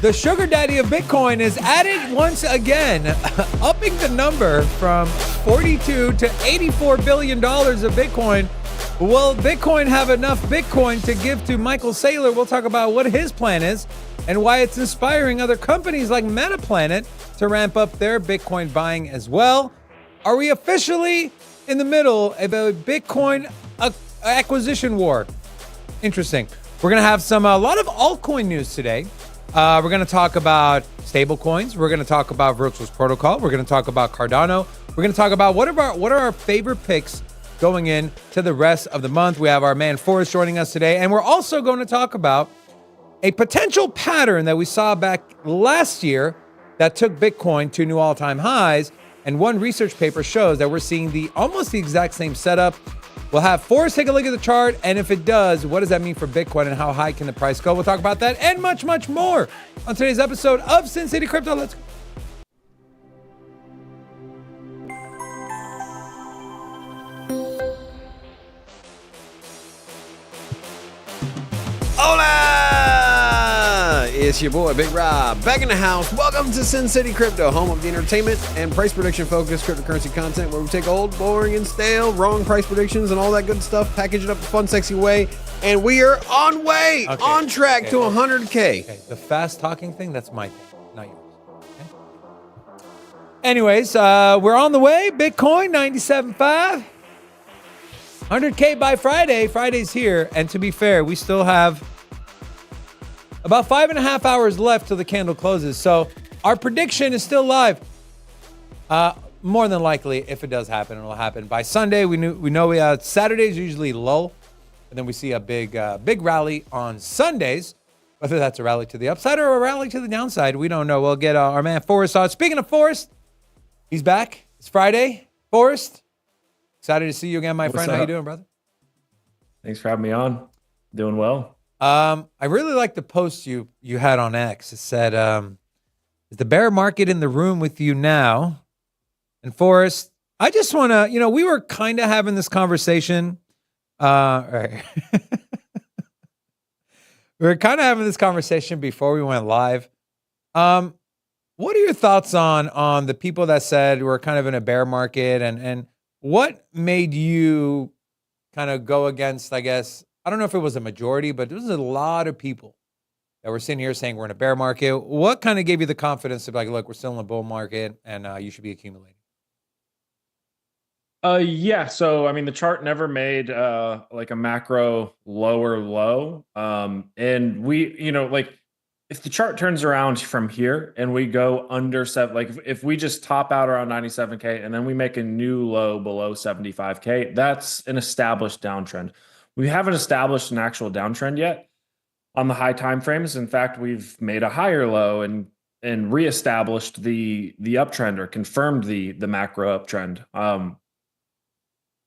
The sugar daddy of Bitcoin is at it once again, upping the number from 42 to $84 billion of Bitcoin. Will Bitcoin have enough Bitcoin to give to Michael Saylor? We'll talk about what his plan is and why it's inspiring other companies like MetaPlanet to ramp up their Bitcoin buying as well. Are we officially in the middle of a Bitcoin acquisition war? Interesting. We're going to have a lot of altcoin news today. We're going to talk about stable coins. We're going to talk about Virtual's protocol. We're going to talk about Cardano. We're going to talk about what are our favorite picks going in to the rest of the month. We have our man Forrest joining us today. And we're also going to talk about a potential pattern that we saw back last year that took Bitcoin to new all-time highs. And one research paper shows that we're seeing almost the exact same setup. We'll have Forrest take a look at the chart, and if it does, what does that mean for Bitcoin and how high can the price go? We'll talk about that and much, much more on today's episode of SINCITY Crypto. Let's go. Hola! It's your boy, Big Rob, back in the house. Welcome to SINCITY Crypto, home of the entertainment and price prediction-focused cryptocurrency content, where we take old, boring, and stale, wrong price predictions and all that good stuff, package it up in a fun, sexy way, and we are on track to 100K. Okay. The fast-talking thing, that's my thing, not yours. Okay? Anyways, we're on the way. Bitcoin, 97.5. 100K by Friday. Friday's here. And to be fair, we still have about 5.5 hours left till the candle closes. So our prediction is still live. More than likely, if it does happen, it'll happen by Sunday. We know Saturday's usually low, and then we see a big rally on Sundays. Whether that's a rally to the upside or a rally to the downside, we don't know. We'll get our man Forrest on. Speaking of Forrest, he's back. It's Friday. Forrest, excited to see you again, my friend. How you doing, brother? Thanks for having me on. Doing well. I really like the post you had on X. It said, is the bear market in the room with you now? And Forrest, I just want to, we were kind of having this conversation. Right. We were kind of having this conversation before we went live. What are your thoughts on the people that said we're kind of in a bear market, and what made you kind of go against, I guess, I don't know if it was a majority, but there was a lot of people that were sitting here saying we're in a bear market. What kind of gave you the confidence to be like, look, we're still in a bull market and you should be accumulating? Yeah. So, I mean, the chart never made like a macro lower low. And we, if the chart turns around from here and we go under if we just top out around 97K and then we make a new low below 75K, that's an established downtrend. We haven't established an actual downtrend yet on the high time frames. In fact, we've made a higher low and reestablished the uptrend, or confirmed the macro uptrend.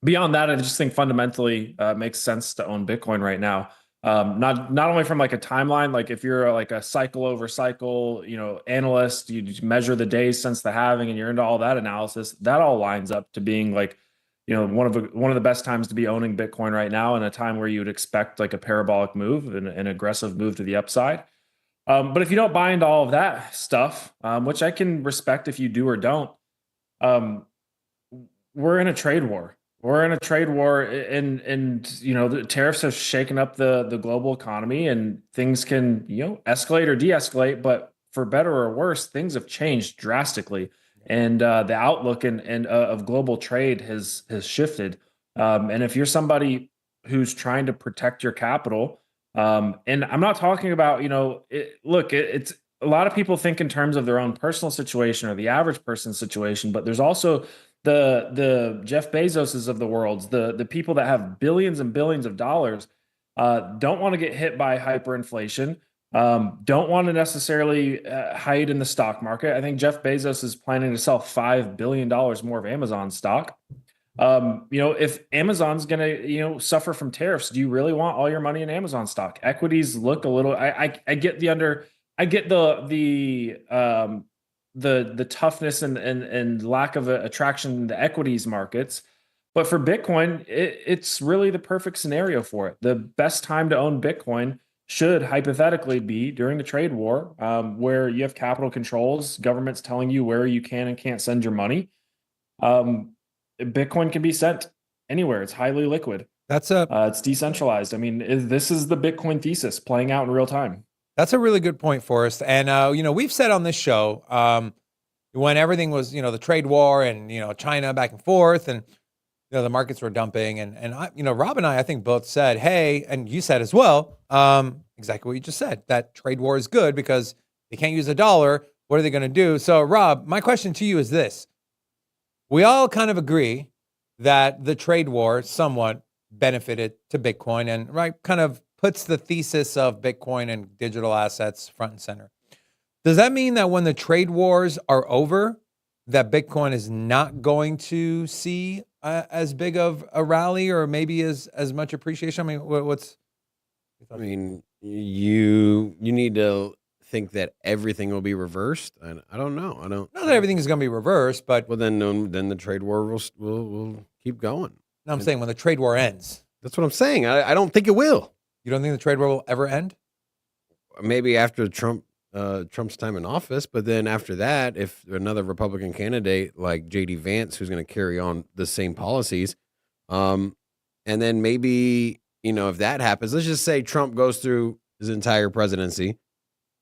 Beyond that, I just think fundamentally it makes sense to own Bitcoin right now. Not only from like a timeline, like if you're like a cycle over cycle, analyst, you measure the days since the halving and you're into all that analysis, that all lines up to being like, one of the best times to be owning Bitcoin right now, in a time where you would expect like a parabolic move and an aggressive move to the upside. But if you don't buy into all of that stuff, which I can respect if you do or don't, we're in a trade war. We're in a trade war, and the tariffs have shaken up the global economy, and things can escalate or de-escalate. But for better or worse, things have changed drastically, and the outlook and of global trade has shifted. And if you're somebody who's trying to protect your capital, and I'm not talking about it's a lot of people think in terms of their own personal situation or the average person's situation, but there's also the Jeff Bezoses of the world, the people that have billions and billions of dollars, don't want to get hit by hyperinflation, don't want to necessarily hide in the stock market. I think Jeff Bezos is planning to sell $5 billion more of Amazon stock. If Amazon's going to, suffer from tariffs, do you really want all your money in Amazon stock? Equities look a little, I get the toughness and lack of attraction in the equities markets. But for Bitcoin, it's really the perfect scenario for it. The best time to own Bitcoin should hypothetically be during the trade war, where you have capital controls, governments telling you where you can and can't send your money. Bitcoin can be sent anywhere. It's highly liquid. It's decentralized. I mean, this is the Bitcoin thesis playing out in real time. That's a really good point, Forrest. And, we've said on this show, when everything was, the trade war and, China back and forth and, the markets were dumping. And I, Rob and I think both said, hey, and you said as well, exactly what you just said, that trade war is good because they can't use a dollar. What are they going to do? So, Rob, my question to you is this. We all kind of agree that the trade war somewhat benefited to Bitcoin and kind of puts the thesis of Bitcoin and digital assets front and center. Does that mean that when the trade wars are over, that Bitcoin is not going to see as big of a rally or maybe as much appreciation? I mean, you need to think that everything will be reversed. I don't know. Not that everything is going to be reversed, but then the trade war will keep going. No, I'm saying when the trade war ends. That's what I'm saying. I don't think it will. You don't think the trade war will ever end? Maybe after Trump's time in office, but then after that, if another Republican candidate like J.D. Vance, who's going to carry on the same policies, and then maybe, if that happens, let's just say Trump goes through his entire presidency,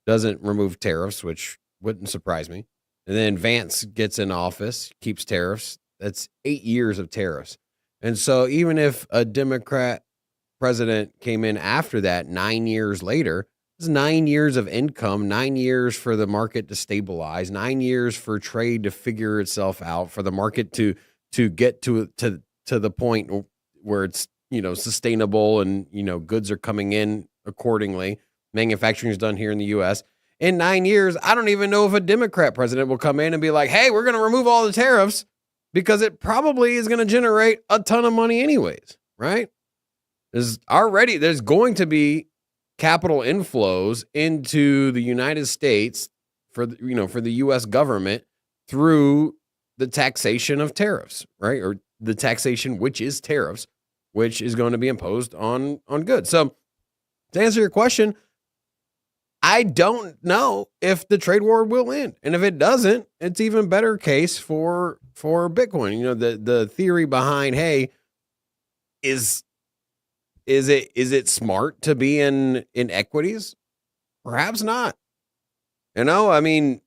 doesn't remove tariffs, which wouldn't surprise me, and then Vance gets in office, keeps tariffs. That's 8 years of tariffs. And so even if a Democrat president came in after that 9 years later, it's 9 years of income, 9 years for the market to stabilize, 9 years for trade to figure itself out, for the market to get to the point where it's, sustainable and, goods are coming in accordingly. Manufacturing is done here in the U.S. In 9 years, I don't even know if a Democrat president will come in and be like, hey, we're going to remove all the tariffs because it probably is going to generate a ton of money anyways, right? There's going to be capital inflows into the United States for the U.S. government through the taxation of tariffs, right? Or the taxation, which is tariffs, which is going to be imposed on goods. So to answer your question, I don't know if the trade war will end. And if it doesn't, it's even better case for Bitcoin. The theory behind, hey, is it smart to be in equities? Perhaps not. I mean,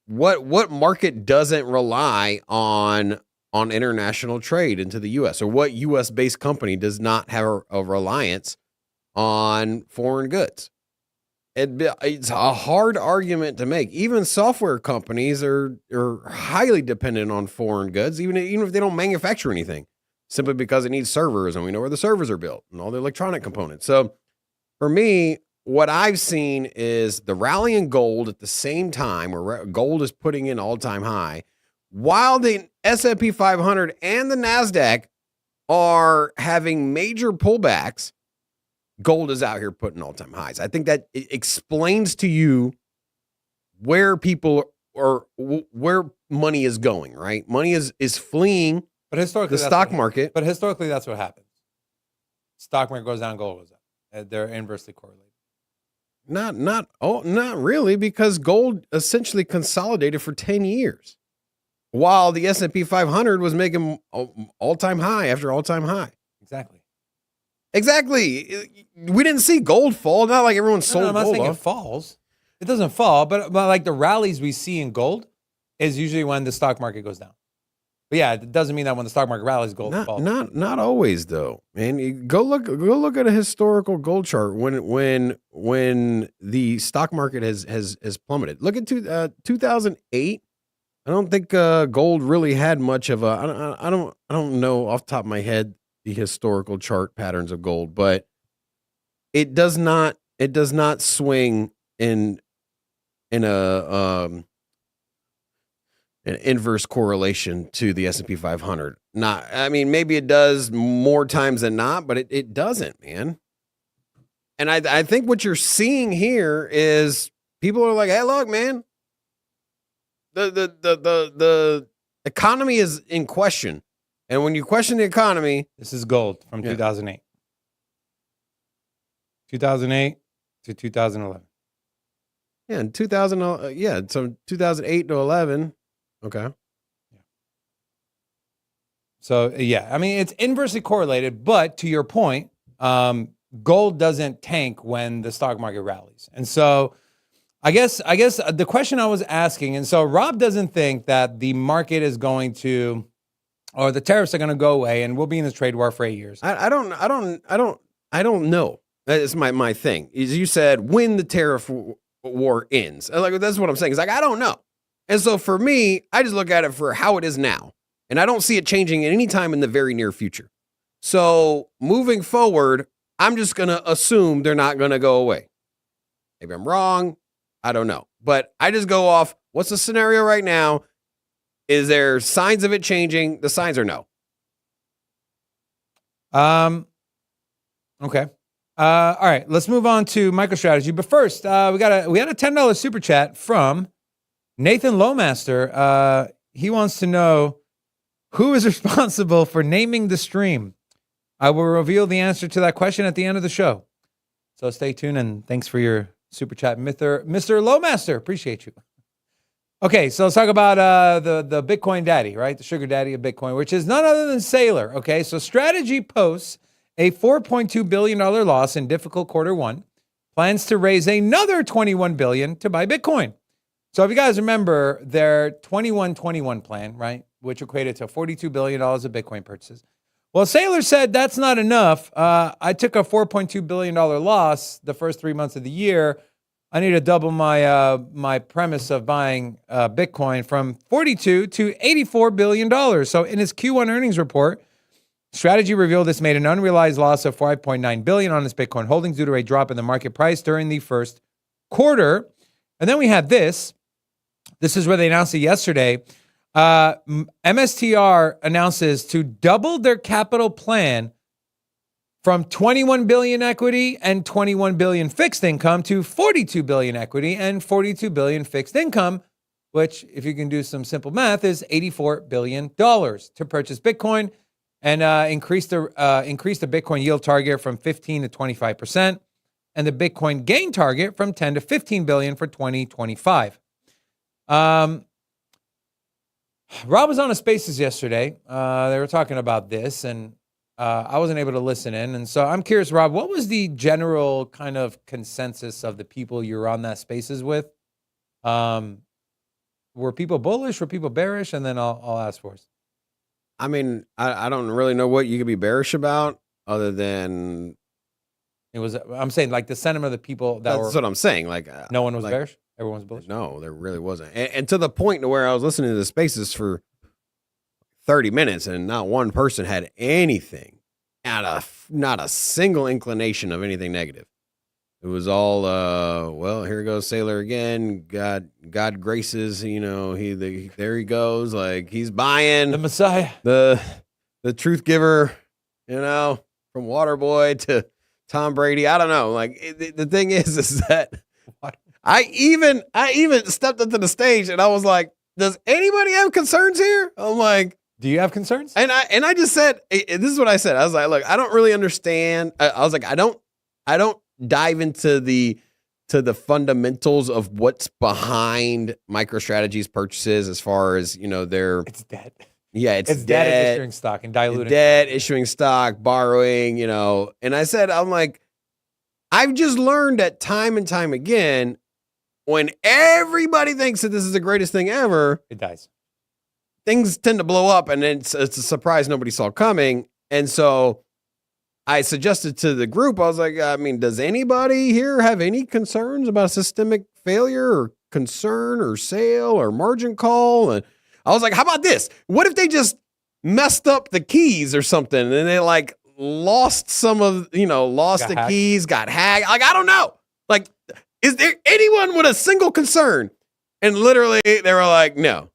what market doesn't rely on international trade into the U.S. or what U.S. based company does not have a reliance on foreign goods? It's a hard argument to make. Even software companies are highly dependent on foreign goods, even if they don't manufacture anything, simply because it needs servers, and we know where the servers are built and all the electronic components. So for me, what I've seen is the rally in gold at the same time where gold is putting in all-time high, while the S&P 500 and the NASDAQ are having major pullbacks. Gold is out here putting all-time highs. I think that it explains to you where people or where money is going, right? Money is fleeing the stock market. But historically, that's what happens. Stock market goes down, gold goes up. They're inversely correlated. Not really, because gold essentially consolidated for 10 years, while the S&P 500 was making all-time high after all-time high. Exactly. We didn't see gold fall. Not like everyone sold gold. I'm not saying it falls. It doesn't fall, but like the rallies we see in gold is usually when the stock market goes down. But yeah, it doesn't mean that when the stock market rallies, gold falls. Not always though. Man, you go look at a historical gold chart when the stock market has plummeted. Look at 2008. I don't think gold really had much of a. I don't know off the top of my head the historical chart patterns of gold, but it does not swing in an inverse correlation to the S&P 500. Maybe it does more times than not, but it doesn't, man. And I think what you're seeing here is people are like, hey, look, man, the economy is in question. And when you question the economy... This is gold from 2008. 2008, to 2011. Yeah, in 2000. So 2008 to 11. Okay. So yeah, I mean it's inversely correlated, but to your point, gold doesn't tank when the stock market rallies. And so I guess the question I was asking, and so Rob doesn't think that the market is going to, or the tariffs are going to go away, and we'll be in this trade war for 8 years. I don't know. That's my thing. Is you said when the tariff war ends. Like that's what I'm saying. It's like I don't know. And so for me, I just look at it for how it is now. And I don't see it changing at any time in the very near future. So moving forward, I'm just going to assume they're not going to go away. Maybe I'm wrong. I don't know. But I just go off, what's the scenario right now? Is there signs of it changing? The signs are no. Okay. All right, let's move on to MicroStrategy. But first, we had a $10 super chat from Nathan Lowmaster. He wants to know who is responsible for naming the stream. I will reveal the answer to that question at the end of the show. So stay tuned, and thanks for your super chat, Mr. Lowmaster. Appreciate you. Okay, so let's talk about the Bitcoin daddy, right? The sugar daddy of Bitcoin, which is none other than Saylor. Okay, so Strategy posts a $4.2 billion loss in difficult Q1, plans to raise another $21 billion to buy Bitcoin. So if you guys remember their 21-21 plan, right, which equated to $42 billion of Bitcoin purchases. Well, Saylor said that's not enough. I took a $4.2 billion loss the first 3 months of the year. I need to double my premise of buying Bitcoin from $42 to $84 billion. So in his Q1 earnings report, Strategy revealed it's made an unrealized loss of $5.9 billion on its Bitcoin holdings due to a drop in the market price during the first quarter. And then we had this. This is where they announced it yesterday. MSTR announces to double their capital plan from 21 billion equity and 21 billion fixed income to 42 billion equity and 42 billion fixed income, which, if you can do some simple math, is $84 billion to purchase Bitcoin and increase the Bitcoin yield target from 15 to 25%, and the Bitcoin gain target from 10 to 15 billion for 2025. Rob was on a Spaces yesterday. They were talking about this, and I wasn't able to listen in. And so I'm curious, Rob, what was the general kind of consensus of the people you were on that Spaces with? Were people bullish? Were people bearish? And then I'll ask for us. I mean, I don't really know what you could be bearish about other than I'm saying like the sentiment of the people that's what I'm saying. Like no one was bearish. Everyone was bullish. No, there really wasn't. And to the point to where I was listening to the Spaces for 30 minutes and not one person had anything, not a single inclination of anything negative. It was all, well, here goes Saylor again. God graces, there he goes. Like he's buying the Messiah, the truth giver, from Waterboy to Tom Brady. I don't know. Like the thing is that I even stepped up to the stage and I was like, does anybody have concerns here? I'm like, do you have concerns? And I just said, this is what I said. I was like, look, I don't really understand. I was like, I don't dive into the fundamentals of what's behind MicroStrategy's purchases as far as, it's debt. Yeah, it's debt issuing stock and diluting. Debt, issuing stock, borrowing, And I said, I'm like, I've just learned that time and time again, when everybody thinks that this is the greatest thing ever, it dies. Things tend to blow up, and it's a surprise nobody saw coming. And so I suggested to the group, I was like, I mean, does anybody here have any concerns about systemic failure or concern or sale or margin call? And I was like, how about this? What if they just messed up the keys or something and they like lost some of, lost the keys, got hacked? Like, I don't know. Like, is there anyone with a single concern? And literally they were like, no.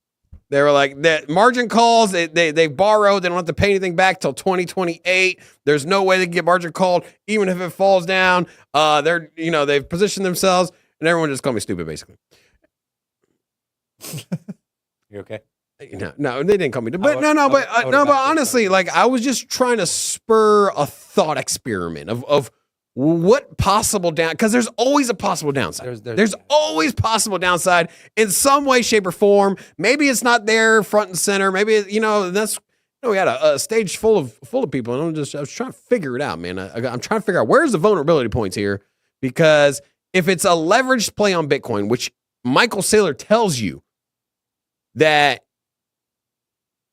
They were like, that margin calls, they borrowed, they don't have to pay anything back till 2028. There's no way they can get margin called, even if it falls down. They've positioned themselves, and everyone just called me stupid, basically. You okay? No, they didn't call me. But but honestly, like I was just trying to spur a thought experiment of what possible down, because there's always a possible downside. There's always possible downside in some way, shape, or form. Maybe it's not there front and center. Maybe, we had a stage full of people, and I was trying to figure it out, man. I'm trying to figure out where's the vulnerability points here, because if it's a leveraged play on Bitcoin, which Michael Saylor tells you that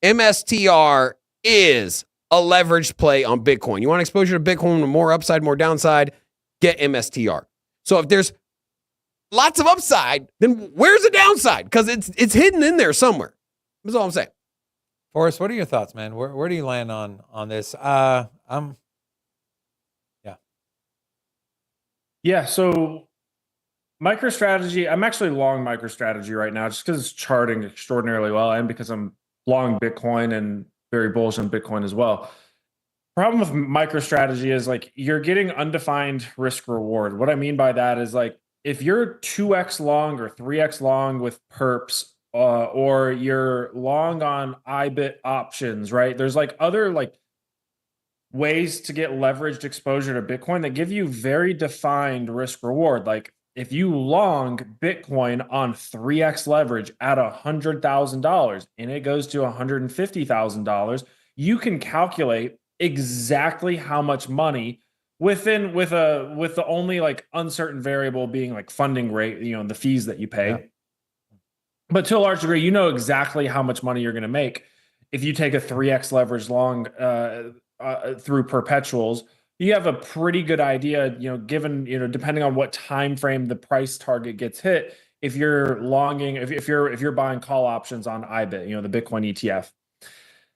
MSTR is a leveraged play on Bitcoin. You want exposure to Bitcoin with more upside, more downside, get MSTR. So if there's lots of upside, then where's the downside? Because it's hidden in there somewhere. That's all I'm saying. Forrest, what are your thoughts, man? Where do you land on this? Yeah, so MicroStrategy, I'm actually long MicroStrategy right now just because it's charting extraordinarily well and because I'm long Bitcoin and very bullish on Bitcoin as well. Problem with MicroStrategy is like you're getting undefined risk reward. What I mean by that is like if you're 2x long or 3x long with perps, or you're long on IBIT options, right? There's like other like ways to get leveraged exposure to Bitcoin that give you very defined risk reward. Like if you long Bitcoin on 3x leverage at $100,000 and it goes to $150,000, you can calculate exactly how much money with the only like uncertain variable being like funding rate, the fees that you pay. Yeah. But to a large degree, you know exactly how much money you're going to make if you take a 3x leverage long through perpetuals. You have a pretty good idea, given, depending on what time frame the price target gets hit, if you're longing, if you're buying call options on IBIT, the Bitcoin ETF.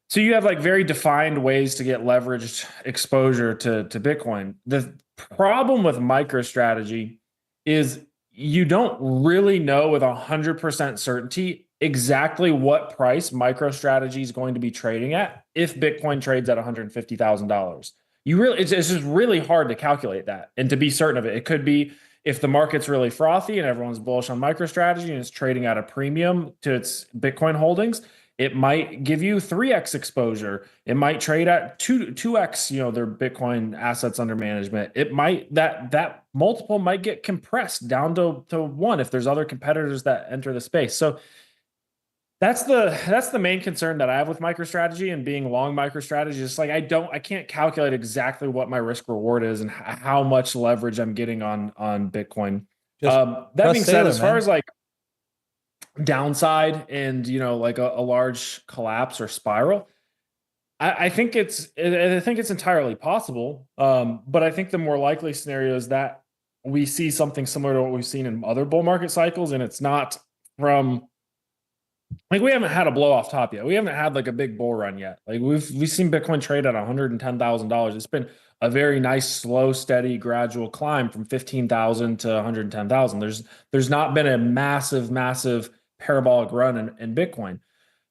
So you have like very defined ways to get leveraged exposure to Bitcoin. The problem with MicroStrategy is you don't really know with 100% certainty exactly what price MicroStrategy is going to be trading at if Bitcoin trades at $150,000. It's just really hard to calculate that and to be certain of it. It could be if the market's really frothy and everyone's bullish on MicroStrategy and it's trading at a premium to its Bitcoin holdings, it might give you 3x exposure. It might trade at 2x, their Bitcoin assets under management. It might that multiple might get compressed down to 1 if there's other competitors that enter the space. So that's the main concern that I have with MicroStrategy and being long MicroStrategy. It's like I can't calculate exactly what my risk reward is and how much leverage I'm getting on Bitcoin. That being said, as far as like downside and like a large collapse or spiral, I think it's entirely possible. But I think the more likely scenario is that we see something similar to what we've seen in other bull market cycles, and it's not from like we haven't had a blow off top yet. We haven't had like a big bull run yet. Like we've seen Bitcoin trade at $110,000. It's been a very nice, slow, steady, gradual climb from 15,000 to 110,000. There's not been a massive parabolic run in Bitcoin.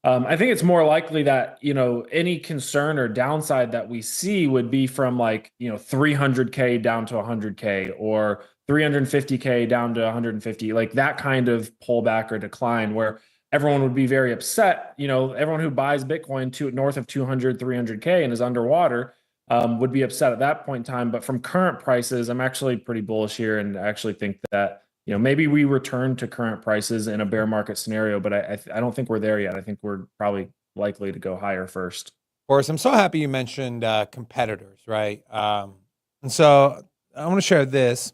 I think it's more likely that, any concern or downside that we see would be from like, 300K down to 100K or 350K down to 150, like that kind of pullback or decline where everyone would be very upset. Everyone who buys Bitcoin to north of 200, 300K and is underwater would be upset at that point in time. But from current prices, I'm actually pretty bullish here and I actually think that maybe we return to current prices in a bear market scenario, but I don't think we're there yet. I think we're probably likely to go higher first. Of course, I'm so happy you mentioned competitors, right? And so I want to share this.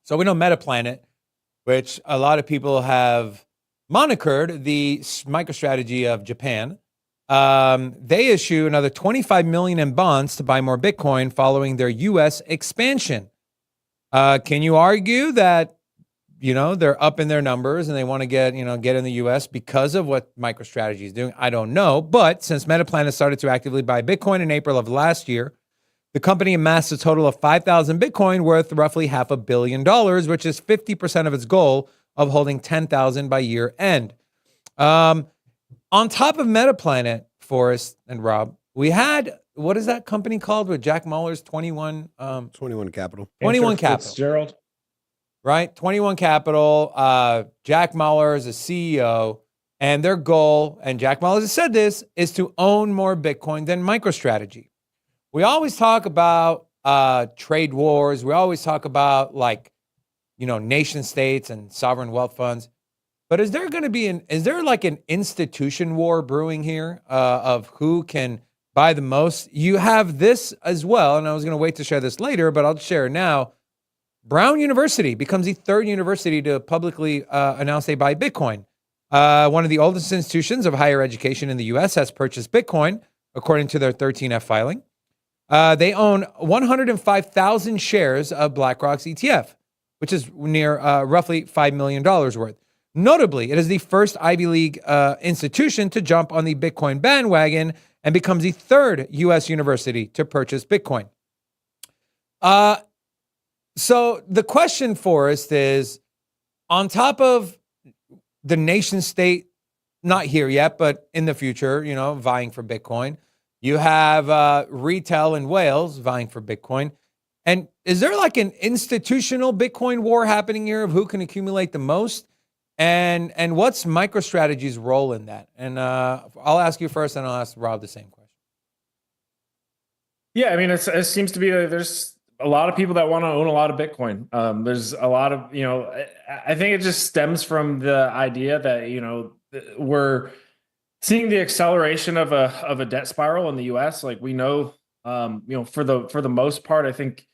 So we know MetaPlanet, which a lot of people have monikered the MicroStrategy of Japan. They issue another $25 million in bonds to buy more Bitcoin following their U.S. expansion. Can you argue that they're up in their numbers and they want to get in the US because of what MicroStrategy is doing? I don't know. But since MetaPlanet started to actively buy Bitcoin in April of last year, the company amassed a total of 5,000 Bitcoin worth roughly $500 million, which is 50% of its goal of holding 10,000 by year end. On top of MetaPlanet, Forrest and Rob, we had, what is that company called with Jack Muller's 21 Capital. 21 Capital. Fitzgerald. Right? 21 Capital, Jack Muller is a CEO, and their goal, and Jack Muller has said this, is to own more Bitcoin than MicroStrategy. We always talk about trade wars. We always talk about like, nation states and sovereign wealth funds. But is there going to be is there like an institution war brewing here of who can buy the most? You have this as well, and I was going to wait to share this later, but I'll share it now. Brown University becomes the third university to publicly announce they buy Bitcoin. One of the oldest institutions of higher education in the U.S. has purchased Bitcoin, according to their 13F filing. They own 105,000 shares of BlackRock's ETF, which is near roughly $5 million worth. Notably, it is the first Ivy League institution to jump on the Bitcoin bandwagon and becomes the third U.S. university to purchase Bitcoin. So the question, Forrest, is on top of the nation state, not here yet, but in the future, vying for Bitcoin, you have retail in Wales vying for Bitcoin. And is there like an institutional Bitcoin war happening here of who can accumulate the most? And what's MicroStrategy's role in that? And I'll ask you first, and I'll ask Rob the same question. Yeah, I mean, it seems to be there's a lot of people that want to own a lot of Bitcoin. There's a lot of, I think it just stems from the idea that, we're seeing the acceleration of a debt spiral in the US. Like we know, for the most part, I think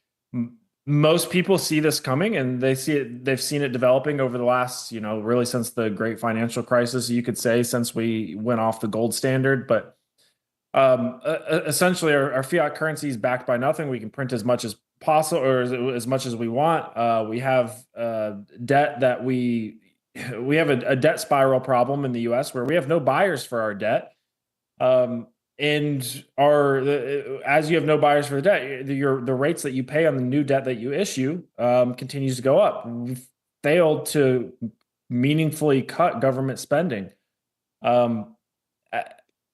most people see this coming, and they've seen it developing over the last, really since the great financial crisis, you could say, since we went off the gold standard. But essentially our fiat currency is backed by nothing. We can print as much as possible, or as much as we want. We have debt that we have a debt spiral problem in the US where we have no buyers for our debt. And as you have no buyers for the debt, the rates that you pay on the new debt that you issue continues to go up. We've failed to meaningfully cut government spending.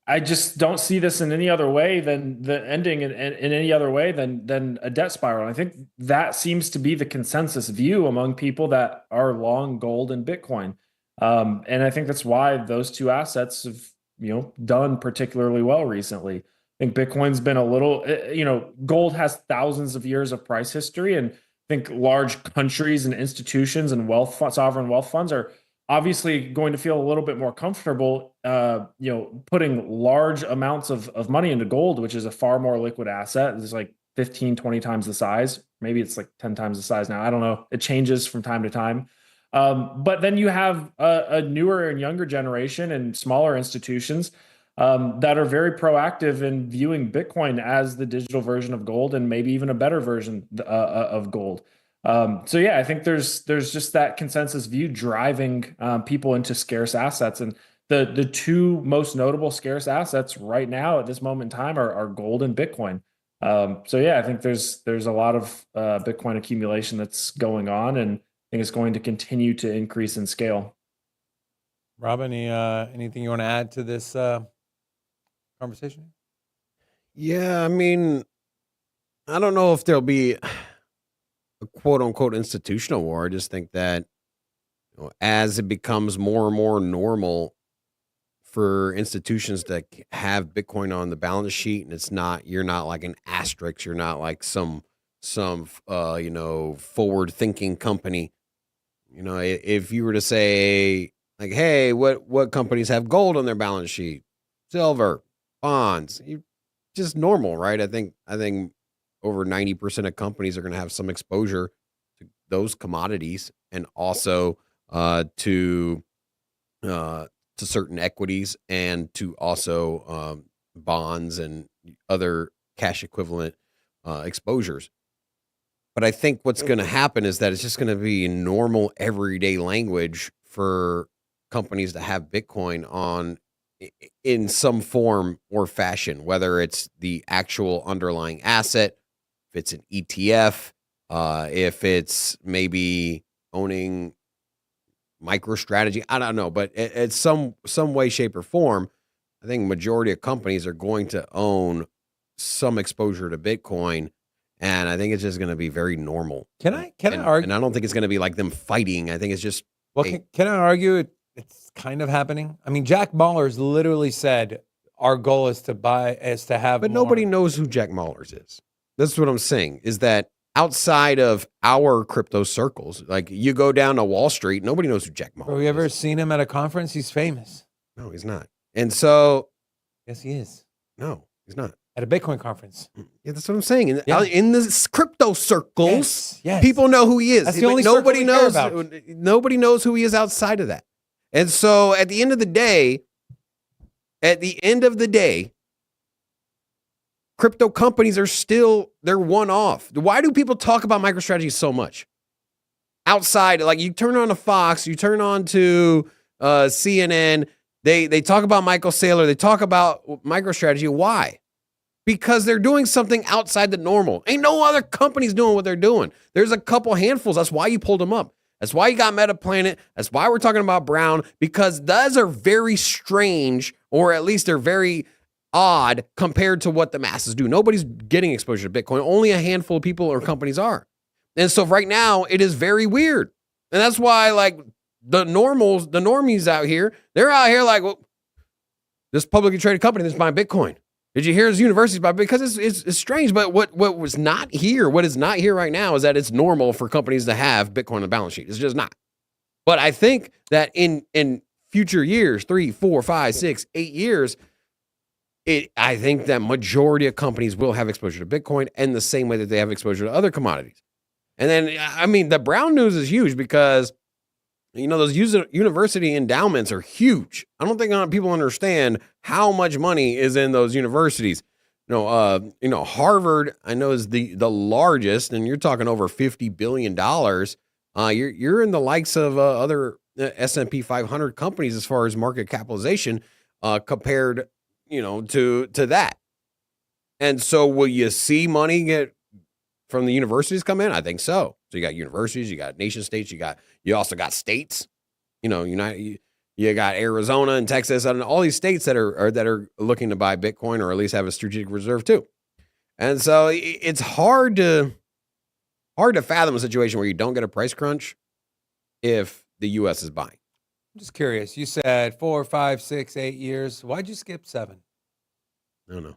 I just don't see this in any other way than the ending in any other way than a debt spiral. And I think that seems to be the consensus view among people that are long gold and Bitcoin. And I think that's why those two assets have done particularly well recently. I think Bitcoin's been a little, gold has thousands of years of price history, and I think large countries and institutions and sovereign wealth funds are obviously going to feel a little bit more comfortable, putting large amounts of money into gold, which is a far more liquid asset. It's like 15, 20 times the size. Maybe it's like 10 times the size now. I don't know. It changes from time to time. But then you have a newer and younger generation and smaller institutions that are very proactive in viewing Bitcoin as the digital version of gold, and maybe even a better version of gold. So yeah, I think there's just that consensus view driving people into scarce assets, and the two most notable scarce assets right now at this moment in time are gold and Bitcoin. So yeah, I think there's a lot of Bitcoin accumulation that's going on, and I think it's going to continue to increase in scale. Rob, anything you want to add to this conversation? Yeah, I mean, I don't know if there'll be a quote unquote institutional war. I just think that as it becomes more and more normal for institutions that have Bitcoin on the balance sheet, and you're not like an asterisk, you're not like some forward thinking company. If you were to say like, hey, what companies have gold on their balance sheet? Silver, bonds, just normal, right? I think over 90% of companies are going to have some exposure to those commodities, and also to certain equities, and to also bonds and other cash equivalent exposures. But I think what's going to happen is that it's just going to be normal everyday language for companies to have Bitcoin on in some form or fashion, whether it's the actual underlying asset, if it's an ETF, if it's maybe owning MicroStrategy, I don't know, but it's some way, shape, or form. I think majority of companies are going to own some exposure to Bitcoin, and I think it's just going to be very normal. Can I argue? And I don't think it's going to be like them fighting. I think it's just. Well, can I argue it's kind of happening? I mean, Jack Mallers literally said our goal is to have. But nobody knows who Jack Mallers is. That's what I'm saying, is that outside of our crypto circles, like you go down to Wall Street, nobody knows who Jack Ma is. Have you ever seen him at a conference? He's famous. No, he's not. And so, Yes, he is. no, he's not. At a Bitcoin conference. Yeah, that's what I'm saying. In the crypto circles, yes. People know who he is. That's the only nobody circle we care knows. about. Nobody knows who he is outside of that. And so, at the end of the day, crypto companies are still, they're one off. Why do people talk about MicroStrategy so much? Outside, like you turn on a Fox, you turn on to CNN, they talk about Michael Saylor, they talk about MicroStrategy. Why? Because they're doing something outside the normal. Ain't no other companies doing what they're doing. There's a couple handfuls. That's why you pulled them up. That's why you got MetaPlanet. That's why we're talking about Brown, because those are very strange, or at least they're very odd compared to what the masses do. Nobody's getting exposure to Bitcoin. Only a handful of people or companies are. And so right now it is very weird. And that's why like the normies out here, they're out here like, well, this publicly traded company that's buying Bitcoin. Did you hear his universities buy? Because it's strange. But what is not here right now is that it's normal for companies to have Bitcoin on the balance sheet. It's just not. But I think that in future years, 3, 4, 5, 6, 8 years, I think that majority of companies will have exposure to Bitcoin in the same way that they have exposure to other commodities. And then, I mean, the Brown news is huge because, you know, those university endowments are huge. I don't think people understand how much money is in those universities. Harvard, I know, is the largest, and you're talking over $50 billion. You're in the likes of other S&P 500 companies as far as market capitalization compared, to that. And so will you see money get from the universities come in? I think so. So you got universities, you got nation states, you also got states, you got Arizona and Texas and all these states that are looking to buy Bitcoin or at least have a strategic reserve too. And so it's hard to fathom a situation where you don't get a price crunch if the US is buying. I'm just curious. You said 4, 5, 6, 8 years. Why'd you skip 7? I don't know.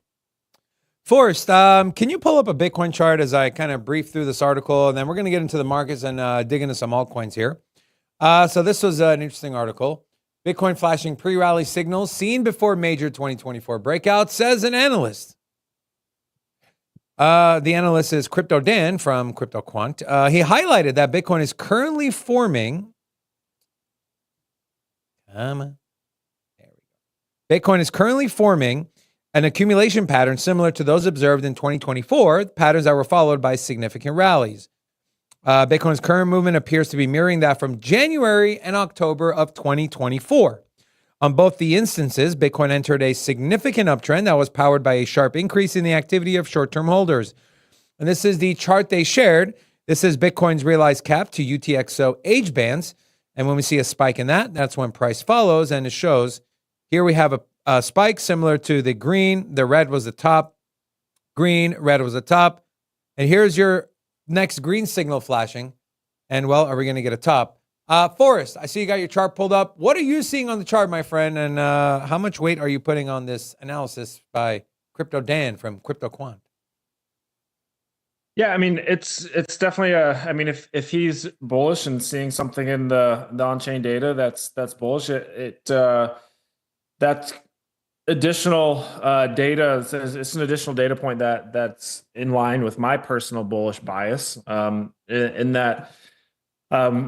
Forrest, can you pull up a Bitcoin chart as I kind of brief through this article, and then we're going to get into the markets and dig into some altcoins here. So this was an interesting article. Bitcoin flashing pre-rally signals seen before major 2024 breakout, says an analyst. The analyst is Crypto Dan from CryptoQuant. He highlighted that Bitcoin is currently forming. Bitcoin is currently forming an accumulation pattern similar to those observed in 2024, patterns that were followed by significant rallies. Bitcoin's current movement appears to be mirroring that from January and October of 2024. On both the instances, Bitcoin entered a significant uptrend that was powered by a sharp increase in the activity of short-term holders. And this is the chart they shared. This is Bitcoin's realized cap to UTXO age bands. And when we see a spike in that, that's when price follows, and it shows here we have a spike similar to the green. The red was the top. Green, red was the top. And here's your next green signal flashing. And, well, are we going to get a top? Forrest, I see you got your chart pulled up. What are you seeing on the chart, my friend? And how much weight are you putting on this analysis by Crypto Dan from CryptoQuant? Yeah, I mean, it's definitely if he's bullish and seeing something in the on-chain data that's bullish, that's additional data. It's an additional data point that's in line with my personal bullish bias. In that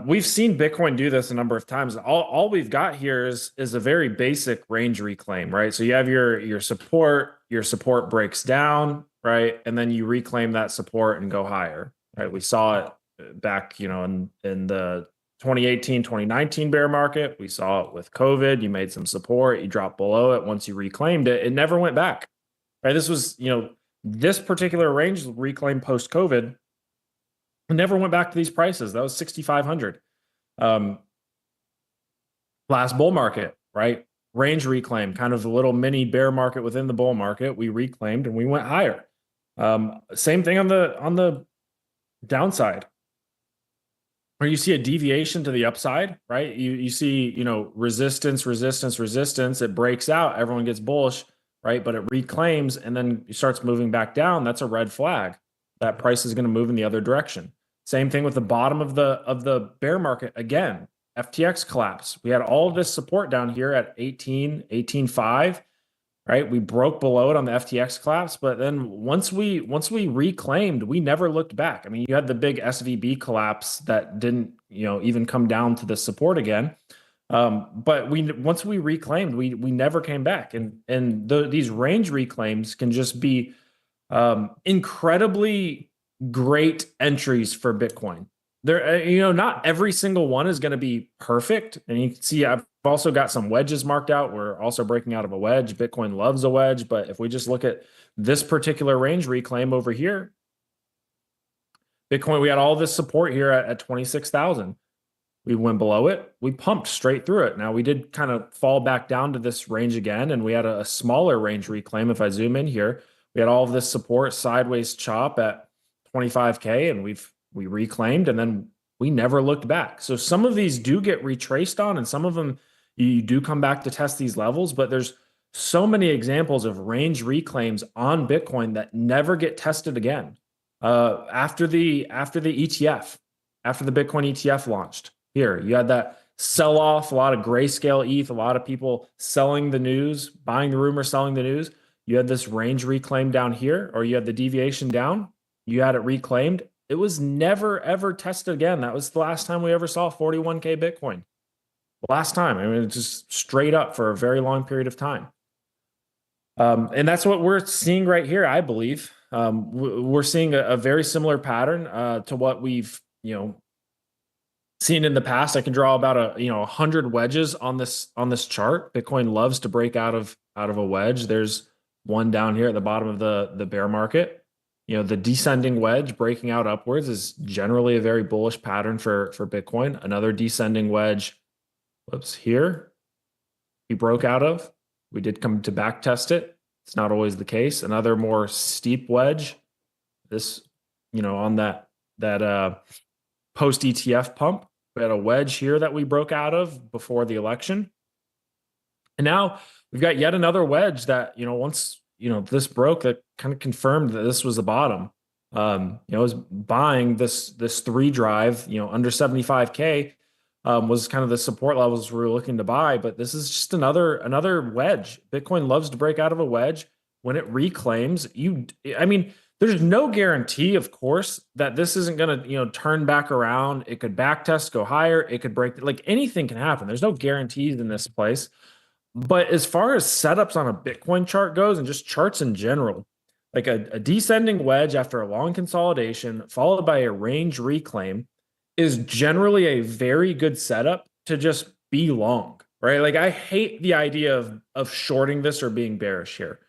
we've seen Bitcoin do this a number of times. All we've got here is a very basic range reclaim, right? So you have your support. Your support breaks down, right, and then you reclaim that support and go higher, right? We saw it back, in the 2018, 2019 bear market. We saw it with COVID. You made some support, you dropped below it. Once you reclaimed it, it never went back, right? This was, this particular range reclaimed post-COVID, it never went back to these prices. That was 6,500. Last bull market, right? Range reclaim, kind of a little mini bear market within the bull market. We reclaimed and we went higher. Same thing on the downside, where you see a deviation to the upside, right? You see, resistance. It breaks out. Everyone gets bullish, right? But it reclaims and then it starts moving back down. That's a red flag, that price is going to move in the other direction. Same thing with the bottom of the bear market. Again, FTX collapse. We had all of this support down here at 18.5, right? We broke below it on the FTX collapse, but then once we reclaimed, we never looked back. I mean, you had the big SVB collapse that didn't, even come down to the support again. But once we reclaimed, we never came back. And these range reclaims can just be incredibly great entries for Bitcoin. There, not every single one is going to be perfect. And you can see I've also got some wedges marked out. We're also breaking out of a wedge. Bitcoin loves a wedge. But if we just look at this particular range reclaim over here, Bitcoin, we had all this support here at 26,000. We went below it. We pumped straight through it. Now we did kind of fall back down to this range again, and we had a smaller range reclaim. If I zoom in here, we had all of this support sideways chop at 25K, and we reclaimed, and then we never looked back. So some of these do get retraced on, and some of them you do come back to test these levels, but there's so many examples of range reclaims on Bitcoin that never get tested again. After the ETF, after the Bitcoin ETF launched, here you had that sell off, a lot of grayscale ETH, a lot of people selling the news, buying the rumor, selling the news. You had this range reclaim down here, or you had the deviation down, you had it reclaimed. It was never, ever tested again. That was the last time we ever saw 41K Bitcoin. Last time. I mean, it's just straight up for a very long period of time. And that's what we're seeing right here, I believe. We're seeing a very similar pattern to what we've, seen in the past. I can draw about 100 wedges on this chart. Bitcoin loves to break out of a wedge. There's one down here at the bottom of the bear market. The descending wedge breaking out upwards is generally a very bullish pattern for Bitcoin. Another descending wedge, here we broke out of. We did come to back test it. It's not always the case. Another more steep wedge. This, on that post ETF pump, we had a wedge here that we broke out of before the election. And now we've got yet another wedge that, once, this broke, that kind of confirmed that this was the bottom. I was buying this 3 drive, under 75K, was kind of the support levels we were looking to buy, but this is just another wedge. Bitcoin loves to break out of a wedge. When it reclaims, there's no guarantee, of course, that this isn't going to, turn back around. It could back test, go higher. It could break, like anything can happen. There's no guarantees in this place. But as far as setups on a Bitcoin chart goes, and just charts in general, like a descending wedge after a long consolidation followed by a range reclaim is generally a very good setup to just be long, right? Like I hate the idea of shorting this or being bearish here.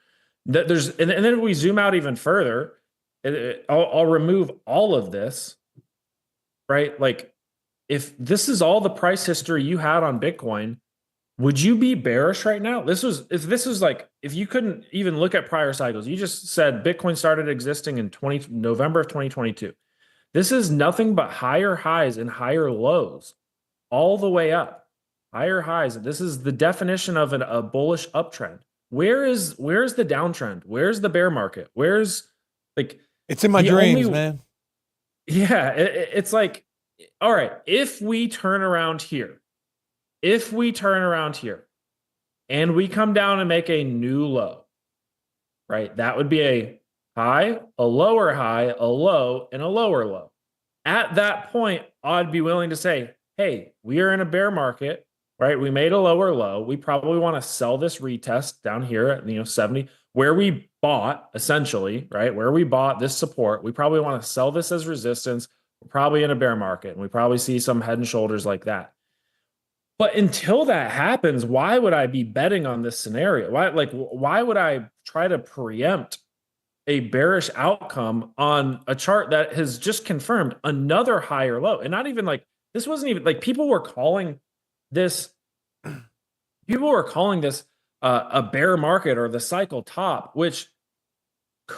And then if we zoom out even further, I'll remove all of this, right? Like if this is all the price history you had on Bitcoin, would you be bearish right now? If you couldn't even look at prior cycles, you just said Bitcoin started existing in November of 2022. This is nothing but higher highs and higher lows all the way up. Higher highs. This is the definition of a bullish uptrend. Where's the downtrend? Where's the bear market? It's in my dreams, man. Yeah, it's like, all right, if we turn around here and we come down and make a new low, right? That would be a high, a lower high, a low, and a lower low. At that point, I'd be willing to say, hey, we are in a bear market, right? We made a lower low. We probably want to sell this retest down here at 70, where we bought essentially, right? Where we bought this support. We probably want to sell this as resistance. We're probably in a bear market, and we probably see some head and shoulders like that. But until that happens, why would I be betting on this scenario? Why would I try to preempt a bearish outcome on a chart that has just confirmed another higher low? And not even like, this wasn't even like people were calling this a bear market or the cycle top, which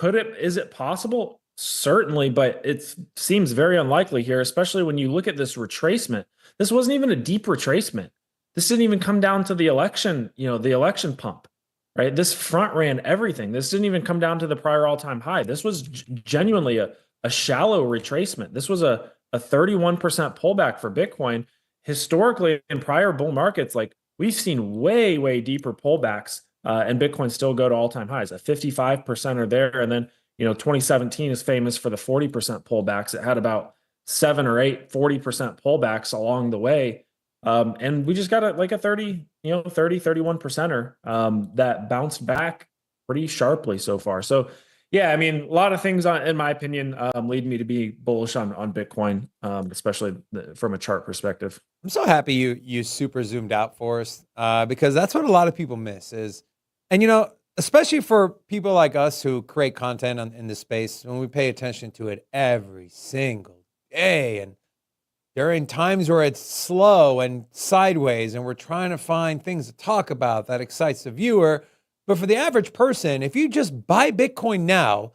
is it possible? Certainly, but it seems very unlikely here, especially when you look at this retracement. This wasn't even a deep retracement. This didn't even come down to the election, the election pump, right? This front ran everything. This didn't even come down to the prior all-time high. This was genuinely a a shallow retracement. This was a 31% pullback for Bitcoin. Historically, in prior bull markets, like we've seen way deeper pullbacks, and Bitcoin still go to all-time highs. A 55% are there, and then 2017 is famous for the 40% pullbacks. It had about 7 or 8 40% pullbacks along the way. And we just got a 31 percenter that bounced back pretty sharply so far. So yeah, I mean, a lot of things in my opinion, lead me to be bullish on Bitcoin, especially from a chart perspective. I'm so happy you super zoomed out for us, because that's what a lot of people miss is, and especially for people like us who create content in this space, when we pay attention to it every single day, and during times where it's slow and sideways, and we're trying to find things to talk about that excites the viewer. But for the average person, if you just buy Bitcoin now,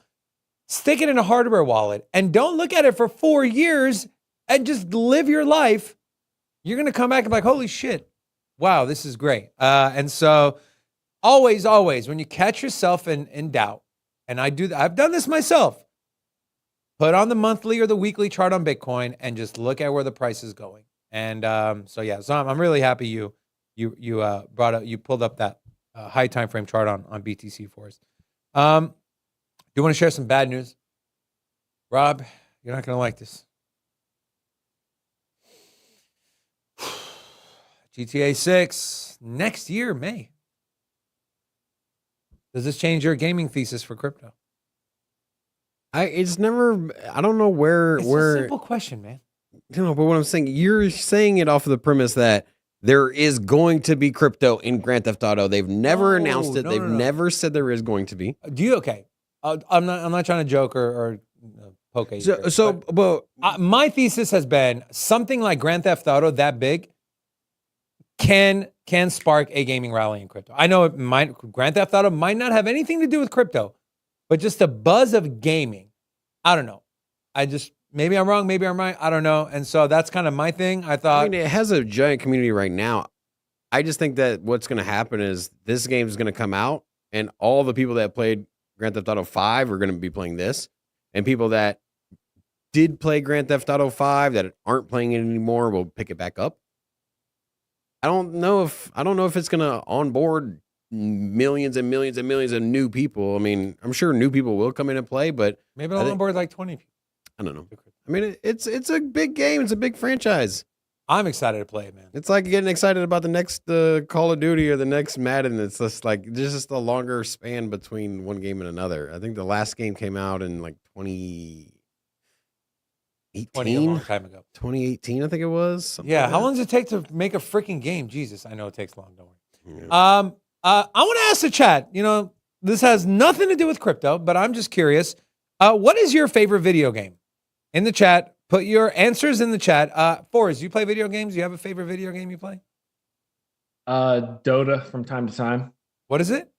stick it in a hardware wallet, and don't look at it for 4 years and just live your life, you're going to come back and be like, holy shit, wow, this is great. And so always, when you catch yourself in doubt, and I've done this myself, put on the monthly or the weekly chart on Bitcoin and just look at where the price is going. And so I'm really happy you pulled up that high time frame chart on BTC for us. Do you want to share some bad news? Rob, you're not going to like this. GTA 6 next year, May. Does this change your gaming thesis for crypto? I don't know where It's a simple question, man. No, but what I'm saying, you're saying it off of the premise that there is going to be crypto in Grand Theft Auto. They've never announced it. They've never said there is going to be. Okay. I'm not trying to joke or poke at you. My thesis has been something like Grand Theft Auto that big can spark a gaming rally in crypto. I know Grand Theft Auto might not have anything to do with crypto, but just the buzz of gaming. I don't know. Maybe I'm wrong, maybe I'm right. I don't know. And so that's kind of my thing. I mean, it has a giant community right now. I just think that what's going to happen is this game is going to come out, and all the people that played Grand Theft Auto 5 are going to be playing this. And people that did play Grand Theft Auto 5 that aren't playing it anymore will pick it back up. I don't know if it's going to onboard millions and millions and millions of new people. I mean, I'm sure new people will come in and play, but maybe I'll onboard like 20 people. I don't know. I mean, it's a big game. It's a big franchise. I'm excited to play it, man. It's like getting excited about the next Call of Duty or the next Madden. It's just like there's just a longer span between one game and another. I think the last game came out in like 2018, a long time ago. 2018, I think it was. Yeah. How long does it take to make a freaking game? Jesus, I know it takes long. Don't worry. Yeah. I want to ask the chat. This has nothing to do with crypto, but I'm just curious. What is your favorite video game? In the chat, put your answers in the chat. Forrest, you play video games? Do you have a favorite video game you play? Dota from time to time. What is it?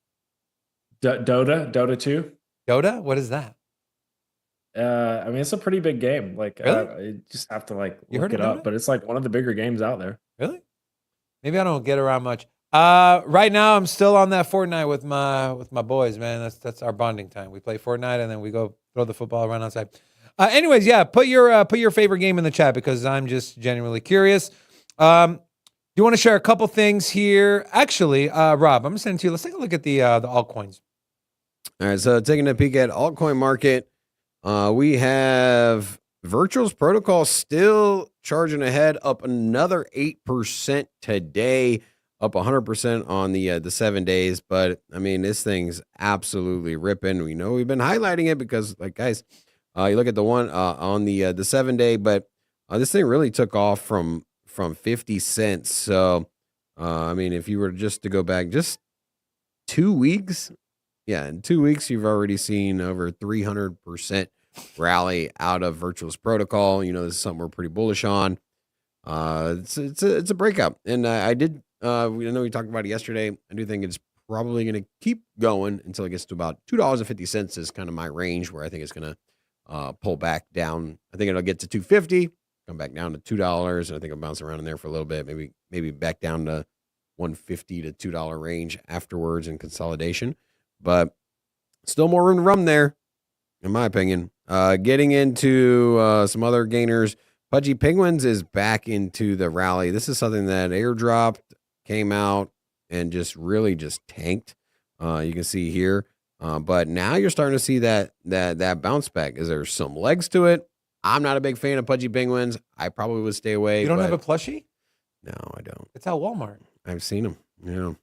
Dota 2. Dota? What is that? I mean, it's a pretty big game. Like, really? you just have to look it up, but it's like one of the bigger games out there. Really? Maybe I don't get around much. Right now I'm still on that Fortnite with my boys, man. That's our bonding time. We play Fortnite and then we go throw the football around outside. Anyways, yeah, put your favorite game in the chat because I'm just genuinely curious. Do you want to share a couple things here? Actually, Rob, I'm gonna send it to you. Let's take a look at the altcoins. All right, so taking a peek at altcoin market, we have Virtual's Protocol still charging ahead, up another 8% today, up 100% on the 7 days. But I mean, this thing's absolutely ripping. We know we've been highlighting it because, like, guys, you look at the one on the 7 day, but this thing really took off from 50 cents. So, I mean, if you were just to go back just 2 weeks, yeah, in 2 weeks, you've already seen over 300% rally out of Virtual's Protocol. This is something we're pretty bullish on. It's a breakout, and I know we talked about it yesterday. I do think it's probably going to keep going until it gets to about $2.50 is kind of my range where I think it's going to pull back down. I think it'll get to $2.50, come back down to $2, and I think it'll bounce around in there for a little bit, maybe back down to $1.50 to $2 range afterwards in consolidation. But still more room to run there, in my opinion. Getting into some other gainers. Pudgy Penguins is back into the rally. This is something that airdropped, came out, and just really just tanked. You can see here. But now you're starting to see that bounce back. Is there some legs to it? I'm not a big fan of Pudgy Penguins. I probably would stay away. You don't have a plushie? No, I don't. It's at Walmart. I've seen them. Yeah.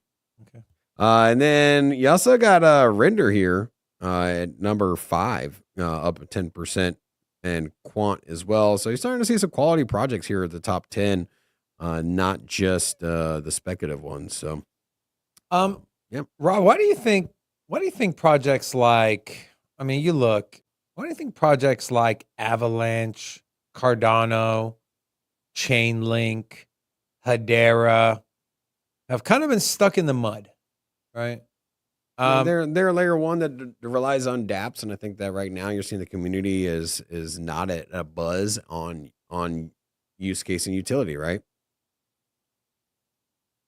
Okay. And then you also got Render here at number 5, up 10%, and Quant as well. So you're starting to see some quality projects here at the top 10, not just the speculative ones. So, yep. Rob, why do you think projects like, I mean, you look, why do you think projects like Avalanche, Cardano, Chainlink, Hedera have kind of been stuck in the mud, right? They're layer one that relies on dApps, and I think that right now you're seeing the community is not at a buzz on use case and utility, right?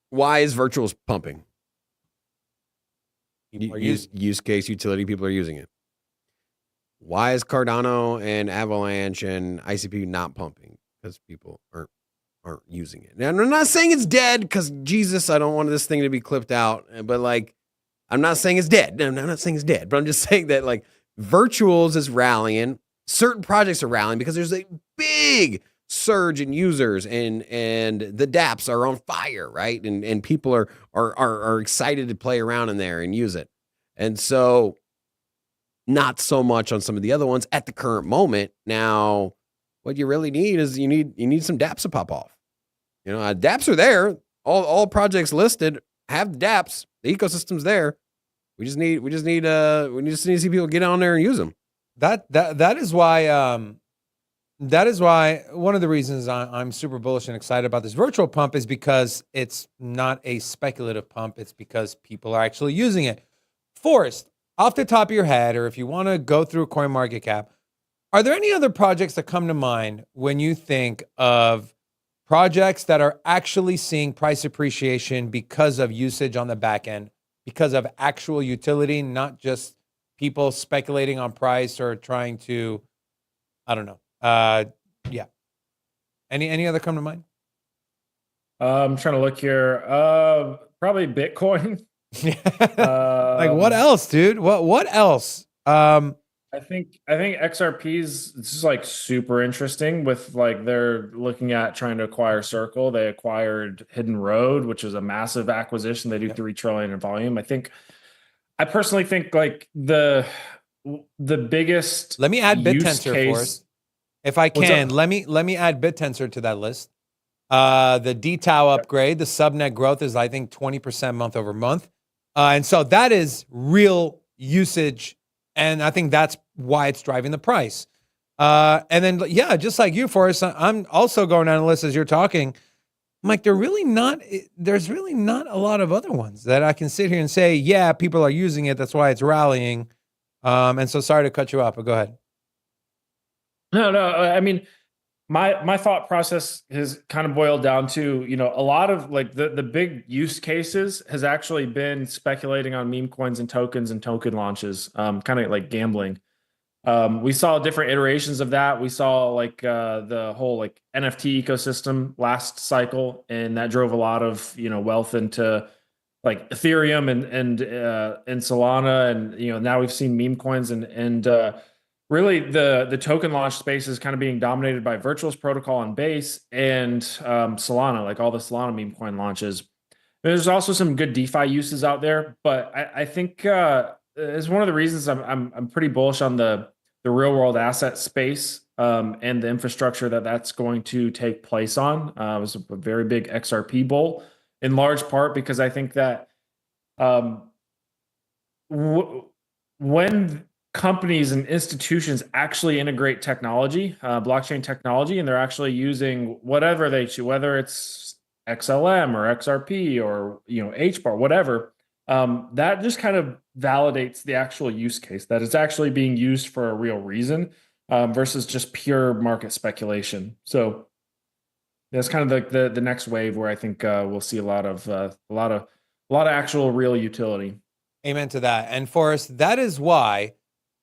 Why is virtuals pumping? Use case utility, people are using it. Why is Cardano and Avalanche and ICP not pumping? Because people aren't using it. Now, I'm not saying it's dead, because Jesus, I don't want this thing to be clipped out, but like, I'm not saying it's dead. No, I'm not saying it's dead, but I'm just saying that like virtuals is rallying. Certain projects are rallying because there's a big surge in users, and the dApps are on fire, right? And people are excited to play around in there and use it. And so not so much on some of the other ones at the current moment. Now, what you really need is you need some dApps to pop off. You know, dApps are there. All projects listed have the dApps. The ecosystem's there. We just need to see people get on there and use them. That is why one of the reasons I'm super bullish and excited about this virtual pump is because it's not a speculative pump. It's because people are actually using it. Forrest, off the top of your head, or if you want to go through CoinMarketCap, are there any other projects that come to mind when you think of projects that are actually seeing price appreciation because of usage on the back end, because of actual utility, not just people speculating on price or trying to, I don't know. Yeah. Any other come to mind? I'm trying to look here. Probably Bitcoin. Like what else, dude? What else? I think XRP's just like super interesting with like they're looking at trying to acquire Circle. They acquired Hidden Road, which is a massive acquisition. They do 3 trillion in volume. I personally think like the biggest. Let me add BitTensor for us, if I can. Let me add BitTensor to that list. The DTAO upgrade, the subnet growth is I think 20% month over month, and so that is real usage. And I think that's why it's driving the price. And then, yeah, just like you, Forrest, I'm also going down the list as you're talking. I'm like, there's really not a lot of other ones that I can sit here and say, yeah, people are using it. That's why it's rallying. And so sorry to cut you off, but go ahead. No. I mean, my thought process has kind of boiled down to, you know, a lot of like the big use cases has actually been speculating on meme coins and tokens and token launches, kind of like gambling. We saw different iterations of that. We saw like the whole like NFT ecosystem last cycle, and that drove a lot of, you know, wealth into like Ethereum and Solana, and you know, now we've seen meme coins and really the token launch space is kind of being dominated by Virtuals Protocol and Base and Solana, like all the Solana meme coin launches. There's also some good DeFi uses out there, but I think it's one of the reasons I'm pretty bullish on the real world asset space and the infrastructure that's going to take place on. It was a very big XRP bull, in large part because I think that when companies and institutions actually integrate technology, blockchain technology, and they're actually using whatever they choose, whether it's XLM or XRP or, you know, HBAR, whatever, that just kind of validates the actual use case, that it's actually being used for a real reason versus just pure market speculation. So that's kind of like the next wave where I think we'll see a lot of actual real utility. Amen to that. And Forrest, that is why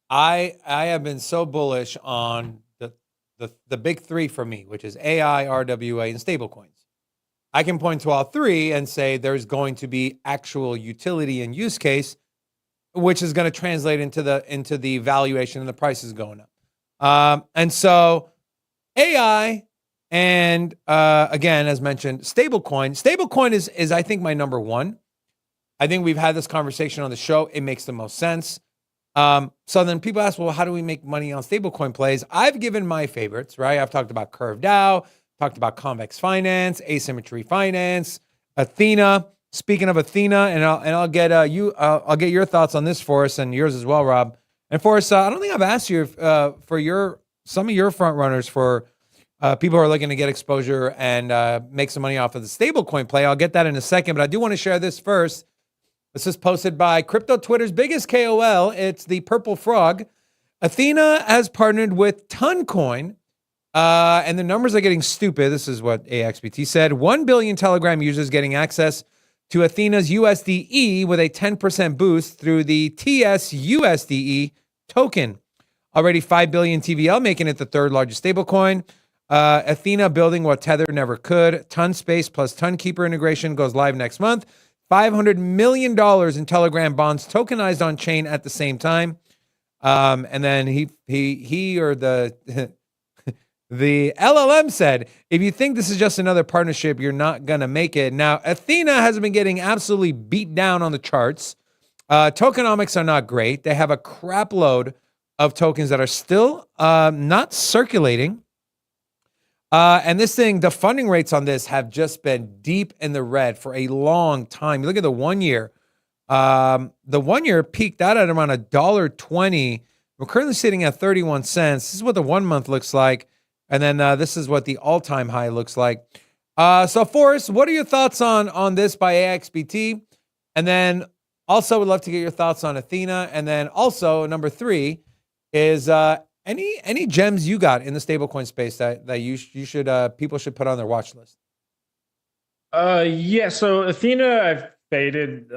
I have been so bullish on the big three for me, which is AI, RWA, and stablecoins. I can point to all three and say there's going to be actual utility and use case, which is going to translate into the valuation and the prices going up. And so AI and again, as mentioned, stablecoin. Stablecoin is I think my number one. I think we've had this conversation on the show. It makes the most sense. So then people ask, well, how do we make money on stablecoin plays? I've given my favorites, right? I've talked about Curve DAO, talked about Convex Finance, Asymmetry Finance, Athena. Speaking of Athena, and I'll get I'll get your thoughts on this, Forrest, and yours as well, Rob. And Forrest, I don't think I've asked you for some of your front runners for people who are looking to get exposure and make some money off of the stablecoin play. I'll get that in a second, but I do want to share this first. This is posted by Crypto Twitter's biggest KOL. It's the Purple Frog. Athena has partnered with Toncoin, and the numbers are getting stupid. This is what AXBT said. 1 billion Telegram users getting access to Athena's USDE with a 10% boost through the TSUSDE token. Already 5 billion TVL, making it the third largest stablecoin. Athena building what Tether never could. Ton Space plus Tonkeeper integration goes live next month. $500 million in Telegram bonds tokenized on chain at the same time. And then he or the the LLM said, if you think this is just another partnership, you're not going to make it. Now, Athena has been getting absolutely beat down on the charts. Tokenomics are not great. They have a crap load of tokens that are still not circulating. And this thing, the funding rates on this have just been deep in the red for a long time. You look at the 1 year. The 1 year peaked out at around $1.20. We're currently sitting at 31 cents. This is what the 1 month looks like. And then this is what the all-time high looks like. So Forrest, what are your thoughts on this by AXBT? And then also would love to get your thoughts on Athena. And then also number three is any gems you got in the stablecoin space that you should people should put on their watch list? Yeah, so Athena I've faded,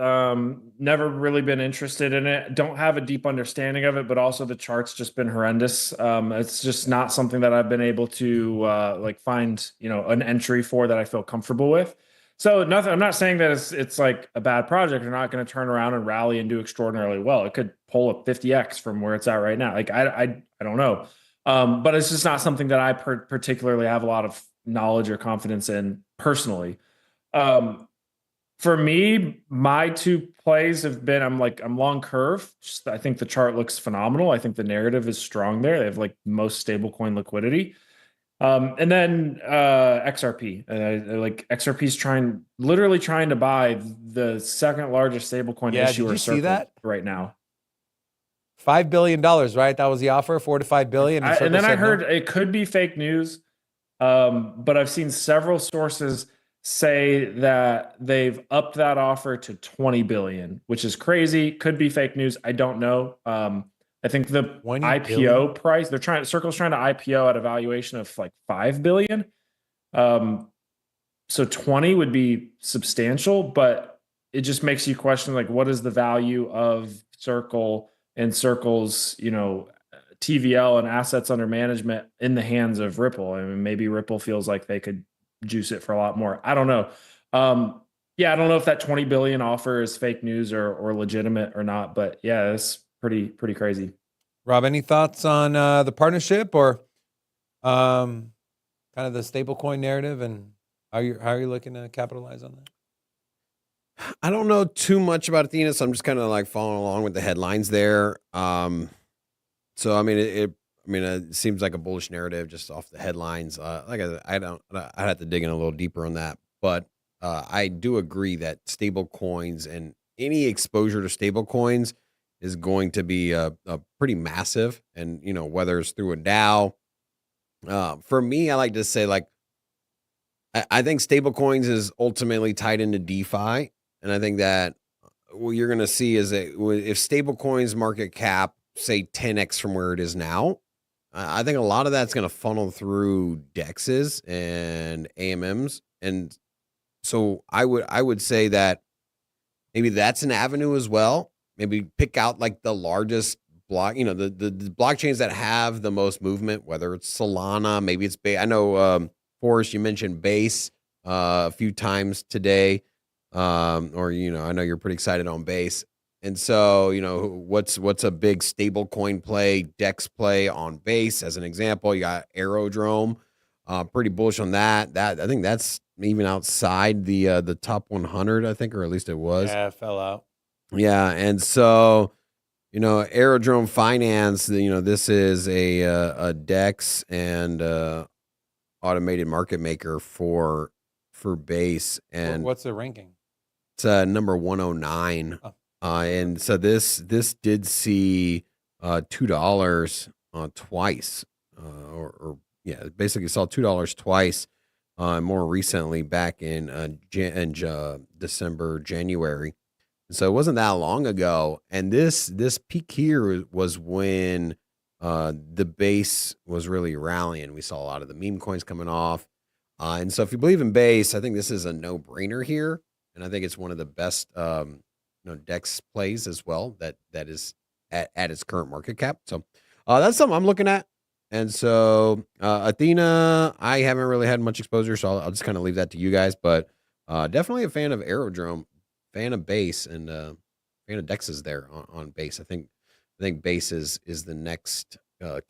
never really been interested in it. Don't have a deep understanding of it, but also the chart's just been horrendous. It's just not something that I've been able to like find, an entry for that I feel comfortable with. So nothing. I'm not saying that it's like a bad project. They're not going to turn around and rally and do extraordinarily well. It could pull up 50x from where it's at right now. Like I don't know, but it's just not something that I particularly have a lot of knowledge or confidence in personally. For me, my two plays have been I'm long Curve. I think the chart looks phenomenal. I think the narrative is strong there. They have like most stablecoin liquidity. And then XRP. Like XRP's literally trying to buy the second largest stablecoin issuer see that right now. $5 billion, right? That was the offer, 4 to 5 billion. And then I heard it could be fake news. But I've seen several sources say that they've upped that offer to 20 billion, which is crazy. Could be fake news. I don't know. I think the IPO price, Circle's trying to IPO at a valuation of like 5 billion. So 20 would be substantial, but it just makes you question, like, what is the value of Circle and Circle's, TVL and assets under management in the hands of Ripple? I mean, maybe Ripple feels like they could juice it for a lot more. I don't know. Yeah, I don't know if that 20 billion offer is fake news or legitimate or not, but yeah, it's pretty crazy. Rob, any thoughts on the partnership or kind of the stablecoin narrative, and how are you looking to capitalize on that? I don't know too much about Athena, so I'm just kind of like following along with the headlines there. So I mean, it seems like a bullish narrative just off the headlines. Like I'd have to dig in a little deeper on that, but I do agree that stable coins and any exposure to stable coins is going to be a pretty massive, and whether it's through a DAO. For me, I like to say, like, I think stable coins is ultimately tied into DeFi, and I think that what you're going to see is that if stable coins market cap say 10x from where it is now, I think a lot of that's going to funnel through DEXs and AMMs, and so I would say that maybe that's an avenue as well. Maybe pick out like the largest the blockchains that have the most movement, whether it's Solana, maybe it's Base. I know, Forrest, you mentioned Base a few times today, or I know you're pretty excited on Base. And so, what's a big stable coin play, DEX play on Base? As an example, you got Aerodrome, pretty bullish on that. I think that's even outside the top 100, I think, or at least it was. Yeah, it fell out. Yeah, and so Aerodrome Finance, this is a DEX and automated market maker for Base, and What's the ranking? it's number 109. Oh. And so this did see $2 twice, or basically saw $2 twice. More recently, back in December, January. So it wasn't that long ago, and this peak here was when the Base was really rallying. We saw a lot of the meme coins coming off, and so if you believe in Base, I think this is a no-brainer here, and I think it's one of the best DEX plays as well. That is at its current market cap. So that's something I'm looking at. And so Athena, I haven't really had much exposure, so I'll just kind of leave that to you guys. But definitely a fan of Aerodrome, fan of Base, and fan of DEXs there on Base. I think Base is the next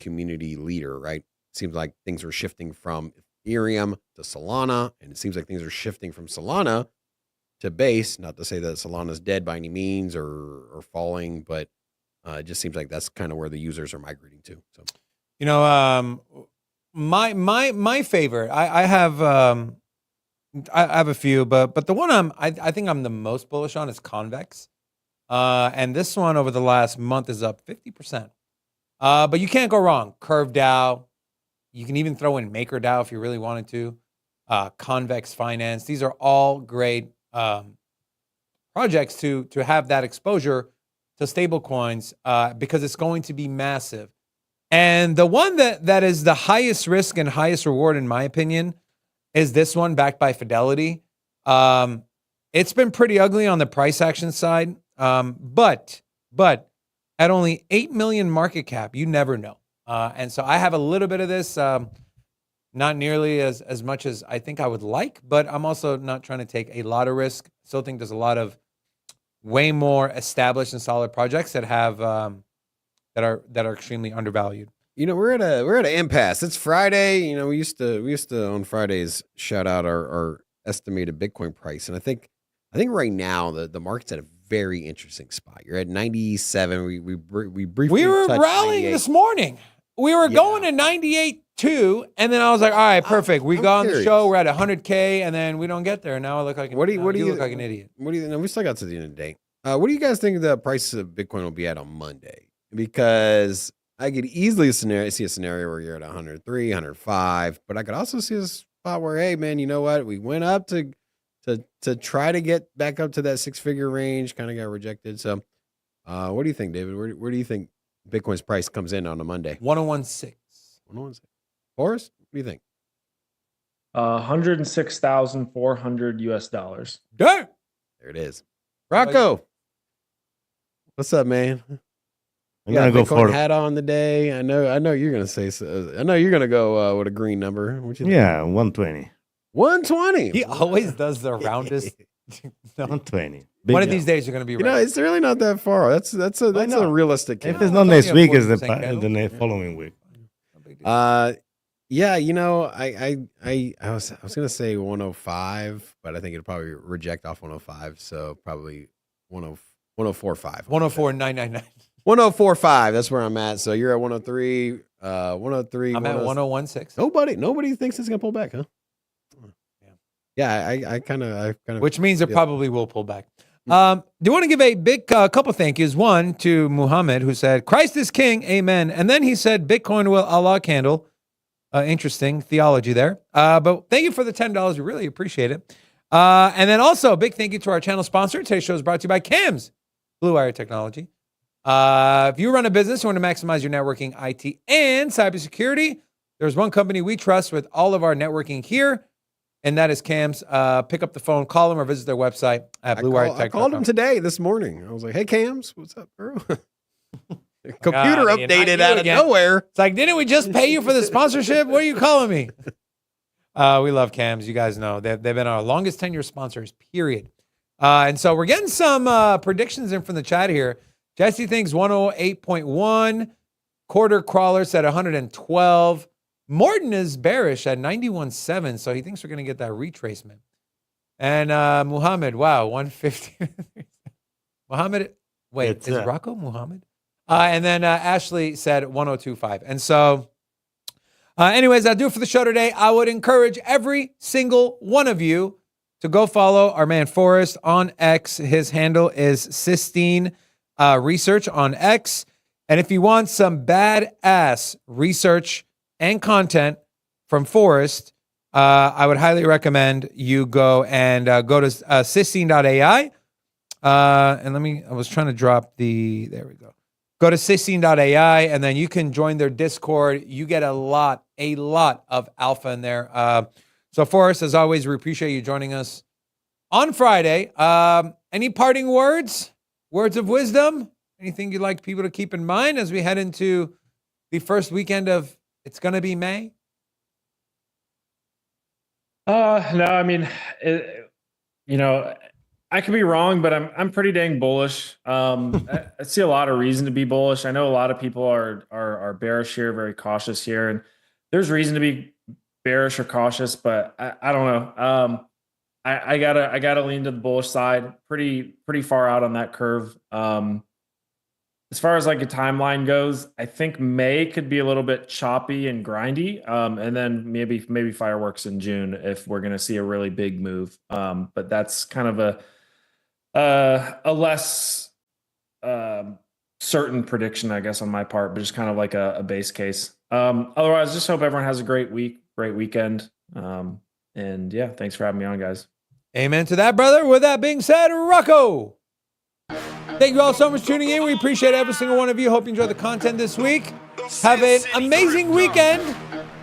community leader, right? Seems like things are shifting from Ethereum to Solana, and it seems like things are shifting from Solana to Base. Not to say that Solana's dead by any means or falling, but it just seems like that's kind of where the users are migrating to. So. My favorite. I have a few, but the one I think I'm the most bullish on is Convex, and this one over the last month is up 50%. But you can't go wrong. Curve DAO. You can even throw in Maker DAO if you really wanted to. Convex Finance. These are all great projects to have that exposure to stable coins because it's going to be massive. And the one that is the highest risk and highest reward, in my opinion, is this one backed by Fidelity. It's been pretty ugly on the price action side, but at only 8 million market cap, you never know. And so I have a little bit of this, not nearly as much as I think I would like, but I'm also not trying to take a lot of risk. Still think there's a lot of way more established and solid projects that have that are extremely undervalued. We're at an impasse. It's Friday. We used to on Fridays shout out our estimated Bitcoin price, and I think right now the market's at a very interesting spot. You're at 97. We briefly we were rallying 98. this morning. We were going to 98.2, and then I was like, all right, perfect. We got on the show. We're at 100K, and then we don't get there. Now I look like you look like an idiot. What do you? We still got to the end of the day. What do you guys think the price of Bitcoin will be at on Monday? Because I could easily see a scenario where you're at 103, 105, but I could also see a spot where, hey, man, you know what? We went up to try to get back up to that 6-figure range, kind of got rejected. So what do you think, David? Where do you think Bitcoin's price comes in on a Monday? 101.6. 101.6. Forrest, what do you think? $106,400 US. Dirt. There it is. Rocco, what's up, man? I'm gonna go for hat on the day. I know you're gonna say so. I know you're gonna go with a green number. What you think? 120. 120. He always does the roundest. 120. One of these days you're gonna be right. It's really not that far. That's a realistic. If it's not next week, it's the following week. Yeah, I was gonna say 105, but I think it'll probably reject off 105. So probably 104.5. 104.999. 104.5. That's where I'm at. So you're at 103. 103. I'm at 101.6. Nobody thinks it's gonna pull back, huh? Yeah, I kind of. Which means it probably will pull back. Do you want to give a big couple thank yous? One to Muhammad, who said, "Christ is King, Amen." And then he said, "Bitcoin will Allah candle." Interesting theology there. But thank you for the $10. We really appreciate it. And then also a big thank you to our channel sponsor. Today's show is brought to you by CAMS, Blue Wire Technology. If you run a business, you want to maximize your networking, IT, and cybersecurity, there's one company we trust with all of our networking here, and that is CAMS. Pick up the phone, call them, or visit their website at bluewiretech.com. I called them this morning. I was like, "Hey, CAMS, what's up, bro?" Computer updated out of nowhere. It's like, didn't we just pay you for the sponsorship? What are you calling me? We love cams. You guys know they've been our longest tenure sponsors, period. And so we're getting some predictions in from the chat here. Jesse thinks 108.1. Quarter crawler said 112. Morton is bearish at 91.7, so he thinks we're going to get that retracement. And Muhammad, wow, 150. Muhammad, wait, is Rocco Muhammad? And then Ashley said 102.5. And so, anyways, I'll do it for the show today. I would encourage every single one of you to go follow our man Forrest on X. His handle is Sistine Research on X. And if you want some badass research and content from Forrest, I would highly recommend you go and go to Sistine.ai. And I was trying to drop there we go. Go to Sistine.ai, and then you can join their Discord. You get a lot of alpha in there. So Forrest, as always, we appreciate you joining us on Friday. Any parting words of wisdom? Anything you'd like people to keep in mind as we head into the first weekend of It's Gonna Be May? No, I mean, I could be wrong, but I'm pretty dang bullish. I see a lot of reason to be bullish. I know a lot of people are bearish here, very cautious here, and there's reason to be bearish or cautious, but I don't know. I gotta lean to the bullish side, pretty far out on that curve. As far as like a timeline goes, I think May could be a little bit choppy and grindy, and then maybe fireworks in June if we're going to see a really big move. But that's kind of a less certain prediction, I guess, on my part, but just kind of like a base case. Otherwise, just hope everyone has a great weekend. And yeah, thanks for having me on, guys. Amen to that, brother. With that being said, Rocco. Thank you all so much for tuning in. We appreciate every single one of you. Hope you enjoy the content this week. Have an amazing weekend.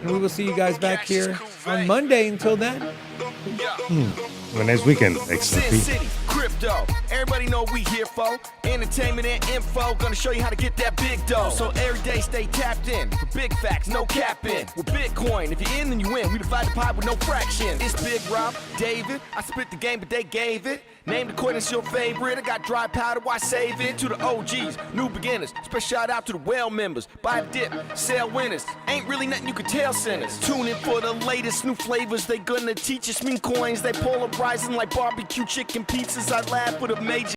And we will see you guys back here on Monday. Until then. Have a nice weekend. SINCITY Crypto. Everybody know what we here for. Entertainment and info. Gonna show you how to get that big dough. So every day stay tapped in. For big facts, no capping. With Bitcoin, if you're in, then you win. We divide the pie with no fraction. It's Big Rob, David. I spit the game, but they gave it. Name the coin that's your favorite. I got dry powder, why save it? To the OGs, new beginners. Special shout out to the well members. Buy the dip, sell winners. Ain't really nothing you can tell sinners. Tune in for the latest new flavors. They gonna teach us mean coins. They polarizing like barbecue chicken pizzas. I laugh with a major